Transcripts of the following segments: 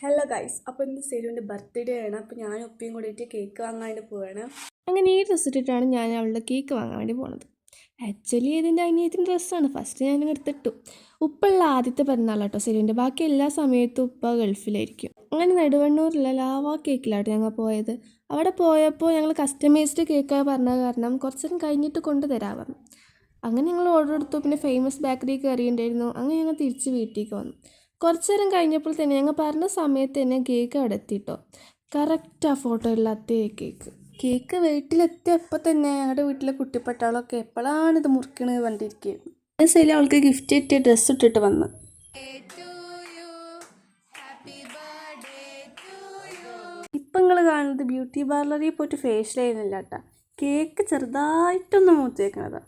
Hello guys, അപ്പോൾ ഇന്ന് സെലുവിൻ്റെ birthday ആണ്. അപ്പോൾ ഞാനും ഒപ്പിയും കൂടിയിട്ട് കേക്ക് വാങ്ങാൻ വേണ്ടി പോവാണ്. അങ്ങനെ ഈ ഡ്രസ്സ് ഇട്ടിട്ടാണ് ഞാൻ അവളുടെ കേക്ക് വാങ്ങാൻ വേണ്ടി പോണത്. ആക്ച്വലി ഇതിൻ്റെ അനിയത്തിൻ്റെ ഡ്രസ്സാണ്. ഫസ്റ്റ് ഞാൻ എടുത്തിട്ടു. ഉപ്പുള്ള ആദ്യത്തെ പിറന്നാൾ കേട്ടോ സെലുവിൻ്റെ. ബാക്കി എല്ലാ സമയത്തും ഉപ്പ ഗൾഫിലായിരിക്കും. അങ്ങനെ നെടുവണ്ണൂരിലെ ലാവ കേക്കിലാണ് ഞങ്ങൾ പോയത്. അവിടെ പോയപ്പോൾ ഞങ്ങൾ കസ്റ്റമൈസ്ഡ് കേക്കാണ് പറഞ്ഞത് കാരണം കുറച്ച് നേരം കഴിഞ്ഞിട്ട് കൊണ്ടുതരാൻ പറഞ്ഞു. അങ്ങനെ ഞങ്ങൾ ഓർഡർ എടുത്തു. പിന്നെ ഫേമസ് ബേക്കറി കയറിയിട്ടുണ്ടായിരുന്നു. അങ്ങനെ ഞങ്ങൾ തിരിച്ച് വീട്ടിലേക്ക് വന്നു. കുറച്ച് നേരം കഴിഞ്ഞപ്പോൾ തന്നെ ഞങ്ങൾ പറഞ്ഞ സമയത്ത് തന്നെ കേക്ക് അവിടെ എത്തിയിട്ടോ. കറക്റ്റ് ആ ഫോട്ടോയിലുള്ള അതേ കേക്ക് വീട്ടിലെത്തിയപ്പോൾ തന്നെ ഞങ്ങളുടെ വീട്ടിലെ കുട്ടിപ്പട്ടാളൊക്കെ എപ്പോഴാണ് ഇത് മുറിക്കണത് കണ്ടിരിക്കുകയായിരുന്നു. ശരി, അവൾക്ക് ഗിഫ്റ്റ് കിട്ടിയ ഡ്രസ്സ് ഇട്ടിട്ട് വന്ന്. ഇപ്പം നിങ്ങൾ കാണുന്നത് ബ്യൂട്ടി പാർലറിൽ പോയിട്ട് ഫേഷ്യൽ ചെയ്യുന്നില്ല കേട്ടോ. കേക്ക് ചെറുതായിട്ടൊന്ന് മൂത്തേക്കണതാ.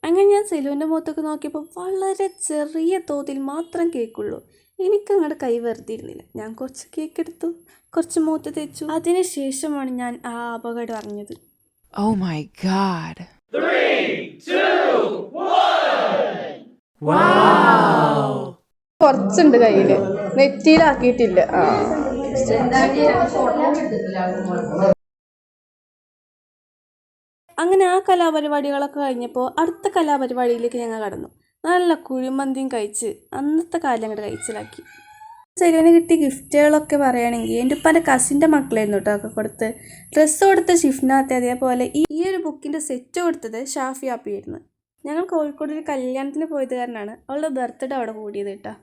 അങ്ങനെ ഞാൻ സെലുവിൻ്റെ മുഖത്തൊക്കെ നോക്കിയപ്പോൾ വളരെ ചെറിയ തോതിൽ മാത്രം കേക്കുള്ളൂ. എനിക്കങ്ങോട്ട് കൈ വെറുതിരുന്നില്ല. ഞാൻ കുറച്ച് കേക്ക് എടുത്തു, കുറച്ച് മൂത്ത് തേച്ചു. അതിനുശേഷമാണ് ഞാൻ ആ അപകടം അറിഞ്ഞത്. Oh my God. 3, 2, 1. Wow. കുറച്ചുണ്ട് കയ്യില്, നെറ്റിയിലാക്കിയിട്ടില്ല. അങ്ങനെ ആ കലാപരിപാടികളൊക്കെ കഴിഞ്ഞപ്പോൾ അടുത്ത കലാപരിപാടിയിലേക്ക് ഞങ്ങൾ കടന്നു. നല്ല കുഴിമന്തിയും കഴിച്ച് അന്നത്തെ കാലം അങ്ങോട്ട് കഴിച്ചിലാക്കി. സെലുവിന് കിട്ടിയ ഗിഫ്റ്റുകളൊക്കെ പറയുകയാണെങ്കിൽ എൻ്റെ ഉപ്പാൻ്റെ കസിൻ്റെ മക്കളായിരുന്നു കേട്ടോ ഒക്കെ കൊടുത്ത്. ഡ്രസ്സ് കൊടുത്ത ഷിഫ്നാത്ത്, അതേപോലെ ഈ ഒരു ബുക്കിൻ്റെ സെറ്റ് കൊടുത്തത് ഷാഫി ആപ്പിയായിരുന്നു. ഞങ്ങൾ കോഴിക്കോട് ഒരു കല്യാണത്തിന് പോയത് കാരണമാണ് അവളുടെ ബർത്ത്ഡേ അവിടെ കൂടിയത് കേട്ടോ.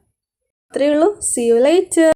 അത്രയേ ഉള്ളൂ. See you lighter.